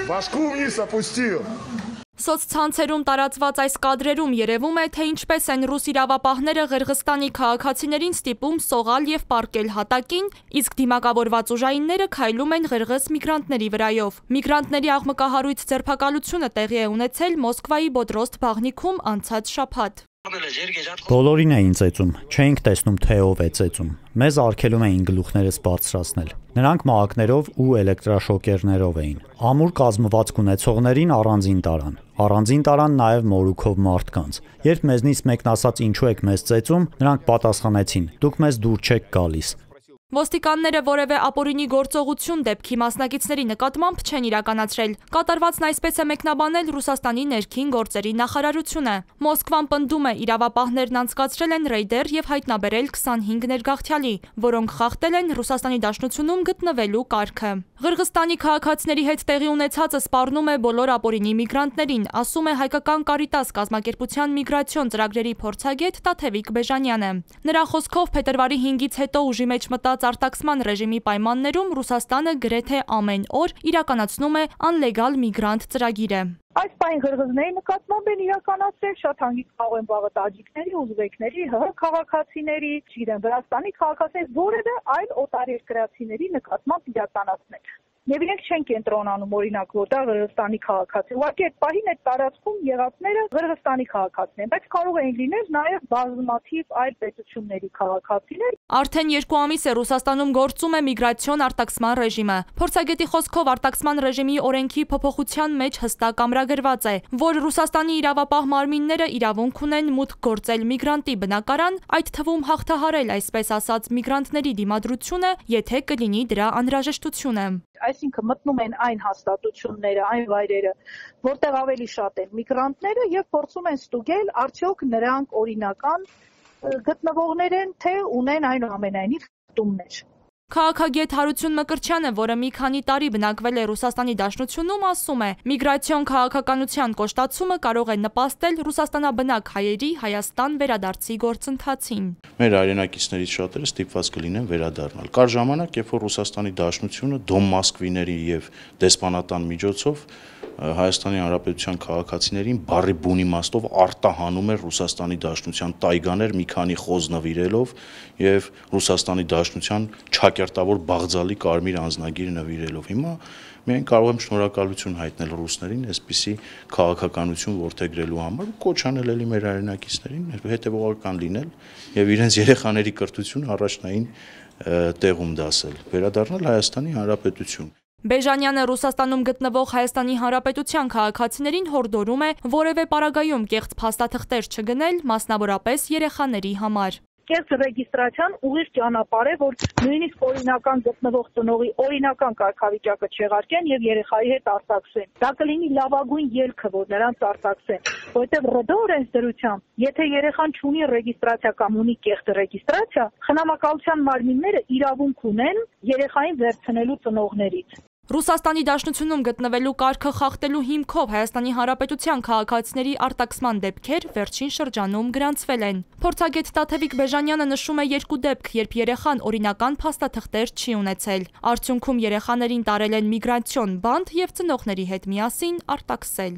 Башку вниз опустил. Սոցցանցերում տարածված այս կադրերում երևում է, թե ինչպես են ռուս իրավապահները Ղրղստանի քաղաքացիներին ստիպում սողալ եւ պառկել հատակին, իսկ դիմակավորված ուժայինները քայլում են ղրղըզ միգրանտների վրայով։ Միգրանտների աղմկահարույց ձերբակալությունը տեղի է ունեցել Մոսկվայի Բոդրոստ Բաղնիքում անցած շաբաթ։ Բոլորին էին ծեծում, չէինք տեսնում, թե ով է ծեծում։ Մեզ արգելում էին գլուխներս բարձրացնել։ Նրանք մահակներով ու էլեկտրաշոկերներով էին։ Ամուր կազմվածք ունեցողներին առանձին տարան նաև մորուքով մարդկանց։ Երբ մեզնից մեկն ասաց ինչու եք մեզ ծեծում, նրանք պատասխանեցին՝ դուք մեզ դուր չեք գալիս։ Ոստիկանները որևէ ապօրինի գործողություն դեպքի մասնակիցների նկատմամբ չեն իրականացրել։ Կատարվածն այսպես է մեկնաբանել Ռուսաստանի ներքին գործերի նախարարությունը։ Մոսկվան պնդում է, իրավապահներն անցկացրել են ռեյդեր եւ հայտնաբերել 25 ներգաղթյալի, որոնք խախտել են Ռուսաստանի Դաշնությունում գտնվելու կարգը։ Ղրղստանի քաղաքացիների հետ տեղի ունեցածը սպառնում է բոլոր ապօրինի միգրանտներին, ասում է հայկական Կարիտաս կազմակերպության միգրացիոն ծրագրերի փորձագետ Տաթևիկ Բեժանյանը։ Նրա խոսքով փետրվարի 5-ից հետո ուժի մեջ մտած արտաքսման ռեժիմի պայմաններում Ռուսաստանը գրեթե ամեն օր իրականացնում է անլեգալ միգրանտ ծրագիրը։ Այս պայն ղրղզների նկատմամբ են իրականացրել շատ հանգիստ կարող են բաղը տաջիկների, ուզբեկների, ՀՀ քաղաքացիների, չգիտեմ, Վրաստանի քաղաքացիների, որևէ այլ օտարերկրացիների նկատմամբ իրականացնել։ Եվ իրենք չեն կենտրոնանում օրինակ որտեղ Ղրղստանի քաղաքացի։ Ուղղակի այդ պահին այդ տարածքում եղածները Ղրղստանի քաղաքացիներ, բայց կարող են լինել նաև բազմաթիվ այլ պետությունների քաղաքացիներ։ Արդեն 2 ամիս է Ռուսաստանում գործում է միգրացիոն արտաքսման ռեժիմը։ Փորձագետի խոսքով արտաքսման ռեժիմի օրենքի փոփոխության մեջ հստակ ամրագրված է, որ Ռուսաստանի իրավապահ մարմինները իրավունք ունեն մուտք գործել միգրանտի բնակարան, այդ թվում հաղթահարել այսպես ասած միգրանտների դիմադրությունը, եթե կլինի դրա անհրաժեշտությունը։ Այսինքն մտնում են այն հաստատությունները, այն վայրերը, որտեղ ավելի շատ են միգրանտները եւ փորձում են ստուգել, արդյոք նրանք օրինական գտնվողներ են, թե ունեն այնուամենայնիվ խախտումներ։ Քաղաքագետ Հարություն Մկրտչյանը, որը մի քանի տարի բնակվել է Ռուսաստանի Դաշնությունում, ասում է, միգրացիոն քաղաքականության կոշտացումը կարող է նպաստել ռուսաստանաբնակ հայերի Հայաստան վերադարձի գործընթացին։ Մեր հայրենակիցներից շատերը ստիպված կլինեն վերադառնալ։ Կար ժամանակ, երբ որ Ռուսաստանի Դաշնությունը Դոմ Մոսկվիների եւ դեսպանատան միջոցով Հայաստանի Հանրապետության քաղաքացիներին բառի բուն իմաստով արտահանում էր Ռուսաստանի Դաշնության տայգաներ մի քանի խոզ նվիրելով եւ Ռուսաստանի Դաշնության չակերտավոր բաղձալի կարմիր անձնագիր նվիրելով։ Հիմա միայն կարող եմ շնորհակալություն հայտնել ռուսներին այսպիսի քաղաքականություն որդեգրելու համար ու կոչ անել էլի մեր հայրենակիցներին հետևողական լինել եւ իրենց երեխաների կրթությունը առաջնային տեղում դասել, վերադառնալ Հայաստանի Հանրապետություն։ Բեժանյանը Ռուսաստանում գտնվող Հայաստանի Հանրապետության քաղաքացիներին հորդորում է որևէ պարագայում կեղծ փաստաթղթեր չգնել, մասնավորապես երեխաների համար։ Կեղծ ռեգիստրացիան ուղիղ ճանապարհ է, որ նույնիսկ օրինական գտնվող ծնողի օրինական կարգավիճակը չեղարկեն եւ երեխայի հետ արտաքսեն։ Դա կլինի լավագույն ելքը, որ նրանց արտաքսեն, որովհետեւ ՌԴ օրենսդրությամբ, եթե երեխան չունի ռեգիստրացիա կամ ունի կեղծ ռեգիստրացիա, խնամակալության մարմինները իրավունք ունեն երեխային վերցնելու ծնողներից։ Ռուսաստանի Դաշնությունում գտնվելու կարգը խախտելու հիմքով Հայաստանի Հանրապետության քաղաքացիների արտաքսման դեպքեր վերջին շրջանում գրանցվել են։ Փորձագետ Տաթևիկ Բեժանյանը նշում է 2 դեպք, երբ երեխան օրինական փաստաթղթեր չի ունեցել։ Արդյունքում երեխաներին տարել են միգրացիոն բանտ եւ ծնողների հետ միասին արտաքսել։